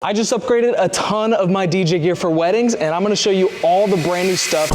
I just upgraded a ton of my DJ gear for weddings, and I'm gonna show you all the brand new stuff.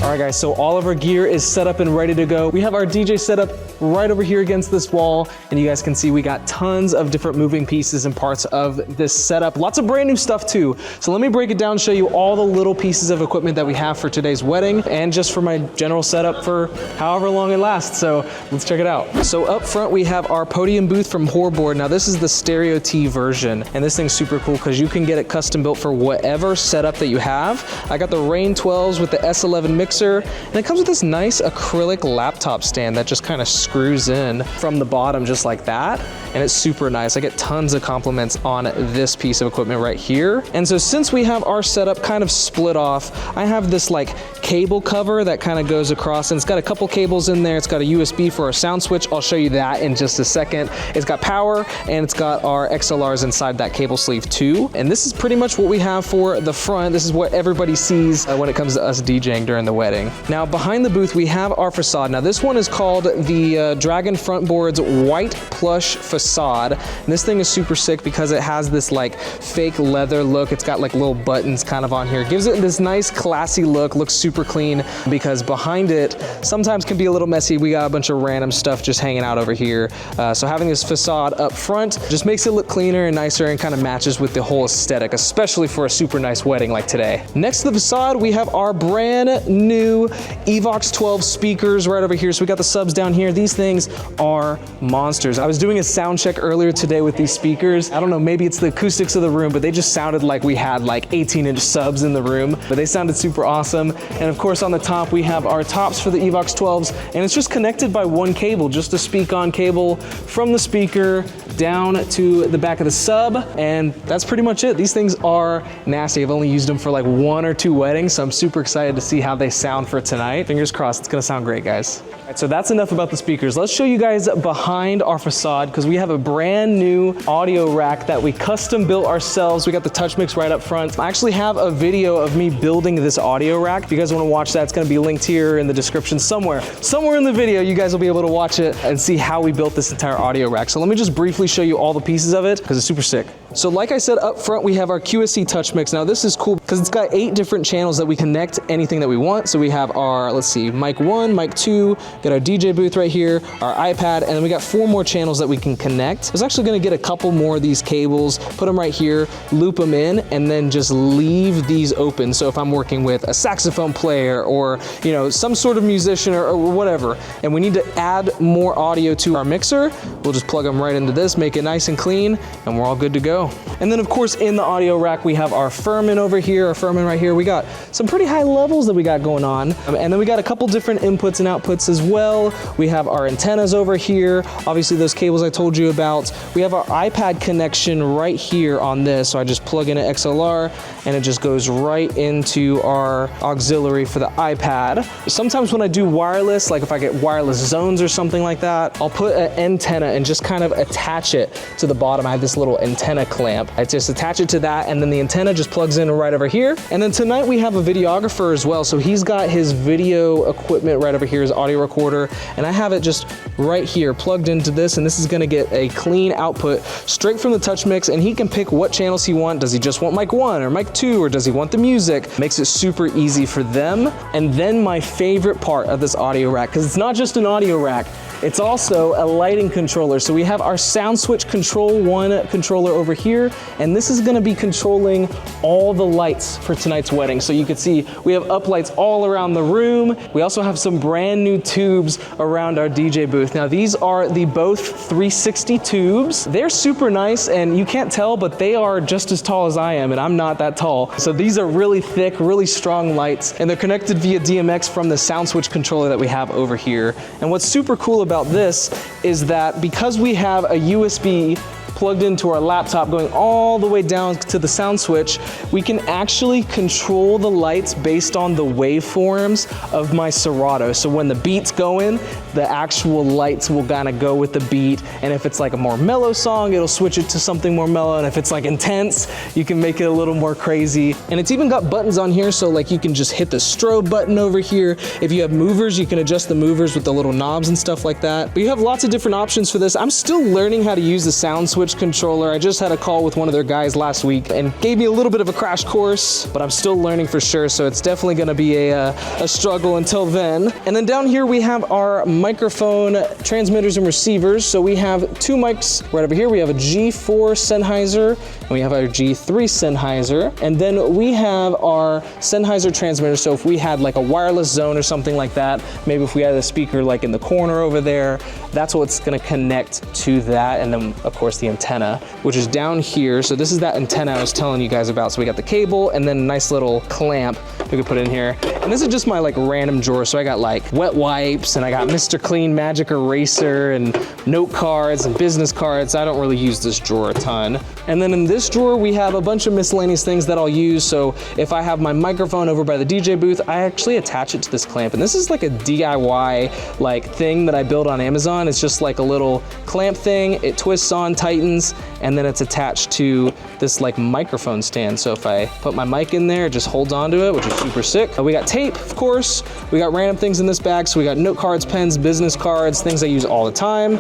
All right guys, so all of our gear is set up and ready to go. We have our DJ set up right over here against this wall, and you guys can see we got tons of different moving pieces and parts of this setup. Lots of brand new stuff too. So let me break it down, show you all the little pieces of equipment that we have for today's wedding, and just for my general setup for however long it lasts. So let's check it out. So up front, we have our podium booth from Frontboards. Now this is the Stereo T version, and this thing's super cool because you can get it custom built for whatever setup that you have. I got the Rain 12s with the S11 mixer, and it comes with this nice acrylic laptop stand that just kind of screws in from the bottom just like that, and it's super nice. I get tons of compliments on this piece of equipment right here. And so since we have our setup kind of split off, I have this like cable cover that kind of goes across, and it's got a couple cables in there. It's got a USB for our sound switch. I'll show you that in just a second. It's got power, and it's got our XLRs inside that cable sleeve too. And this is pretty much what we have for the front. This is what everybody sees when it comes to us DJing during the wedding. Now behind the booth, we have our Facade. Now this one is called the Dragon Frontboards White Plush Facade. And this thing is super sick because it has this like fake leather look. It's got like little buttons kind of on here. It gives it this nice classy look, looks super clean, because behind it sometimes can be a little messy. We got a bunch of random stuff just hanging out over here. So having this facade up front just makes it look cleaner and nicer, and kind of matches with the whole aesthetic, especially for a super nice wedding like today. Next to the facade, we have our brand new Evox 12 speakers right over here. So we got the subs down here. These things are monsters. I was doing a sound check earlier today with these speakers. I don't know, maybe it's the acoustics of the room, but they just sounded like we had like 18-inch subs in the room, but they sounded super awesome. And of course on the top, we have our tops for the Evox 12s, and it's just connected by one cable, just a speak-on cable from the speaker down to the back of the sub, and that's pretty much it. These things are nasty. I've only used them for like 1 or 2 weddings, so I'm super excited to see how they sound for tonight. Fingers crossed, it's gonna sound great, guys. All right, so that's enough about the speakers. Let's show you guys behind our facade, because we have a brand new audio rack that we custom built ourselves. We got the touch mix right up front. I actually have a video of me building this audio rack. If you guys wanna watch that, it's gonna be linked here in the description somewhere. Somewhere in the video, you guys will be able to watch it and see how we built this entire audio rack. So let me just briefly show you all the pieces of it, because it's super sick. So like I said, up front, we have our QSC touch mix. Now this is cool because it's got 8 different channels that we connect anything that we want. So we have our, let's see, mic 1, mic 2, got our DJ booth right here, our iPad, and then we got 4 more channels that we can connect. I was actually gonna get a couple more of these cables, put them right here, loop them in, and then just leave these open. So if I'm working with a saxophone player or, you know, some sort of musician or whatever, and we need to add more audio to our mixer, we'll just plug them right into this, make it nice and clean, and we're all good to go. And then of course in the audio rack, we have our Furman over here, our Furman right here. We got some pretty high levels that we got going on. And then we got a couple different inputs and outputs as well. We have our antennas over here. Obviously those cables I told you about. We have our iPad connection right here on this. So I just plug in an XLR and it just goes right into our auxiliary for the iPad. Sometimes when I do wireless, like if I get wireless zones or something like that, I'll put an antenna and just kind of attach it to the bottom. I have this little antenna clamp. I just attach it to that, and then the antenna just plugs in right over here. And then tonight we have a videographer as well. So he's got his video equipment right over here, his audio recorder, and I have it just right here plugged into this, and this is gonna get a clean output straight from the touch mix, and he can pick what channels he wants. Does he just want mic 1 or mic 2, or does he want the music? Makes it super easy for them. And then my favorite part of this audio rack, because it's not just an audio rack, it's also a lighting controller. So we have our sound switch control 1 controller over here, and this is gonna be controlling all the lights for tonight's wedding. So you can see we have up lights all around the room. We also have some brand new tubes around our DJ booth. Now these are the both 360 tubes. They're super nice, and you can't tell, but they are just as tall as I am, and I'm not that tall. So these are really thick, really strong lights, and they're connected via DMX from the sound switch controller that we have over here. And what's super cool about this is that because we have a USB plugged into our laptop going all the way down to the sound switch, we can actually control the lights based on the waveforms of my Serato. So when the beat's going, the actual lights will kind of go with the beat. And if it's like a more mellow song, it'll switch it to something more mellow. And if it's like intense, you can make it a little more crazy. And it's even got buttons on here, so like you can just hit the strobe button over here. If you have movers, you can adjust the movers with the little knobs and stuff like that. But you have lots of different options for this. I'm still learning how to use the sound switch controller. I just had a call with one of their guys last week and gave me a little bit of a crash course, but I'm still learning for sure. So it's definitely gonna be a struggle until then. And then down here we have our microphone transmitters and receivers. So we have two mics right over here. We have a G4 Sennheiser and we have our G3 Sennheiser. And then we have our Sennheiser transmitter. So if we had like a wireless zone or something like that, maybe if we had a speaker like in the corner over there, that's what's gonna connect to that. And then of course the antenna, which is down here. So this is that antenna I was telling you guys about. So we got the cable and then a nice little clamp we could put in here. And this is just my like random drawer. So I got like wet wipes and I got Mr. Clean Magic Eraser and note cards and business cards. I don't really use this drawer a ton. And then in this drawer, we have a bunch of miscellaneous things that I'll use. So if I have my microphone over by the DJ booth, I actually attach it to this clamp. And this is like a DIY like thing that I built on Amazon. It's just like a little clamp thing. It twists on, tightens, and then it's attached to this like microphone stand. So if I put my mic in there, it just holds onto it, which is super sick. We got tape, of course. We got random things in this bag. So we got note cards, pens, business cards, things I use all the time.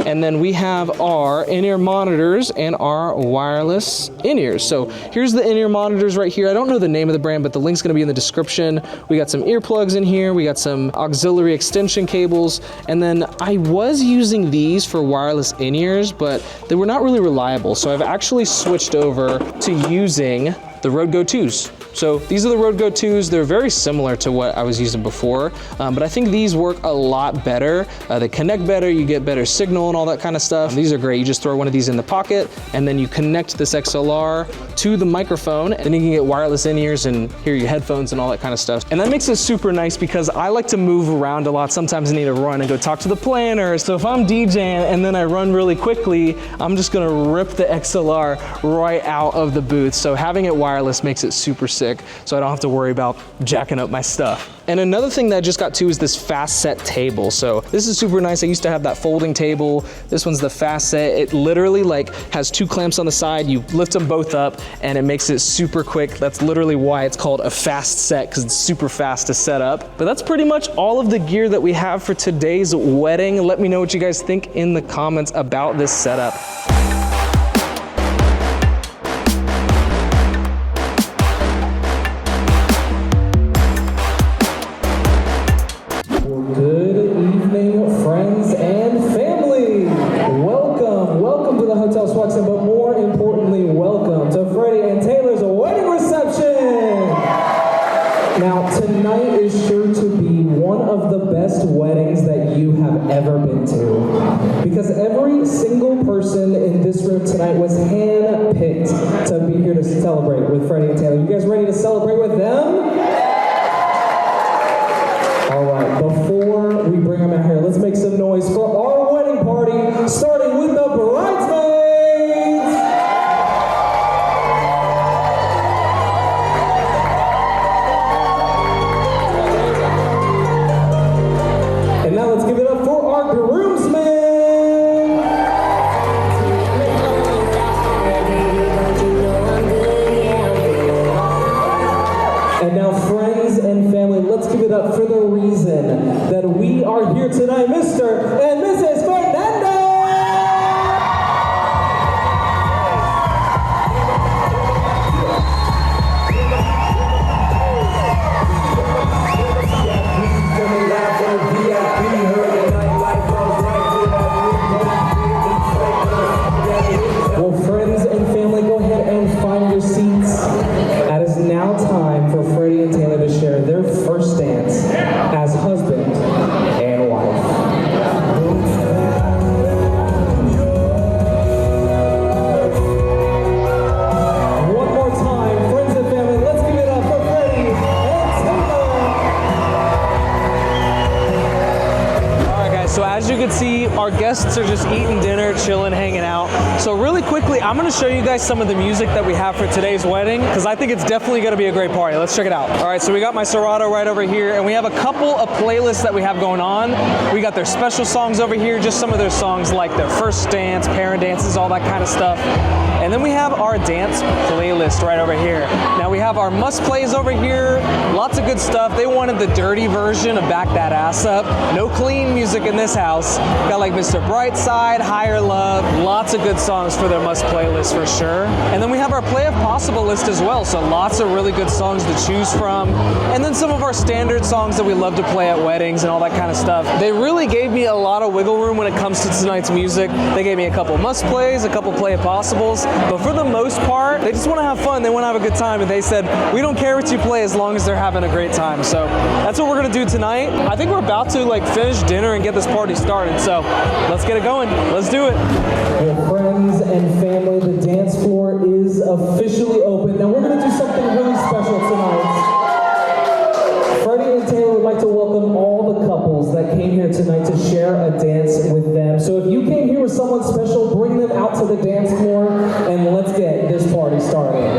And then we have our in-ear monitors and our wireless in-ears. So here's the in-ear monitors right here. I don't know the name of the brand, but the link's gonna be in the description. We got some earplugs in here. We got some auxiliary extension cables. And then I was using these for wireless in-ears, but they were not really reliable. So I've actually switched over to using the Rode Go 2s. So these are the Rode Go 2s. They're very similar to what I was using before, but I think these work a lot better. They connect better, you get better signal and all that kind of stuff. These are great. You just throw one of these in the pocket and then you connect this XLR to the microphone and you can get wireless in-ears and hear your headphones and all that kind of stuff. And that makes it super nice because I like to move around a lot. Sometimes I need to run and go talk to the planner. So if I'm DJing and then I run really quickly, I'm just gonna rip the XLR right out of the booth. So having it wireless makes it super sick, so I don't have to worry about jacking up my stuff. And another thing that I just got too is this fast set table. So this is super nice. I used to have that folding table. This one's the fast set. It literally like has two clamps on the side. You lift them both up and it makes it super quick. That's literally why it's called a fast set, because it's super fast to set up. But that's pretty much all of the gear that we have for today's wedding. Let me know what you guys think in the comments about this setup. Ever been to, because every single person in this room tonight was hand-picked to be here to celebrate with Freddie and Taylor. You guys ready to celebrate with them? All right, before we bring them out here, let's make some noise for our wedding party, starting with the bridesmaids. And now let's give it up for our groomsmen. And now friends and family, let's give it up for the reason that we are here tonight, Mr. and Mrs. Fernandez. Well, friends and family, go ahead and find your seats. It is now time for Freddie and Taylor to share their first dance as husband and wife. One more time, friends and family, let's give it up for Freddie and Taylor. All right, guys, so as you can see, our guests are just eating dinner, chilling, hanging out. So really quickly, Hey, I'm gonna show you guys some of the music that we have for today's wedding, because I think it's definitely gonna be a great party. Let's check it out. All right, so we got my Serato right over here, and we have a couple of playlists that we have going on. We got their special songs over here, just some of their songs like their first dance, parent dances, all that kind of stuff. And then we have our dance playlist right over here. Now we have our must plays over here, lots of good stuff. They wanted the dirty version of Back That Ass Up. No clean music in this house. Got like Mr. Brightside, Higher Love, lots of good songs for their must playlist for sure. And then we have our Play If Possible list as well, so lots of really good songs to choose from. And then some of our standard songs that we love to play at weddings and all that kind of stuff. They really gave me a lot of wiggle room when it comes to tonight's music. They gave me a couple must plays, a couple Play If Possibles, but for the most part, they just want to have fun, they want to have a good time, and they said, we don't care what you play as long as they're having a great time. So that's what we're gonna do tonight. I think we're about to like finish dinner and get this party started, so let's get it going. Let's do it. Well, friends and family, the dance floor is officially open. Now we're gonna do something really special tonight. Freddie and Taylor would like to welcome all the couples that came here tonight to share a dance with them. So if you came here with someone special, bring them out to the dance floor and let's get this party started.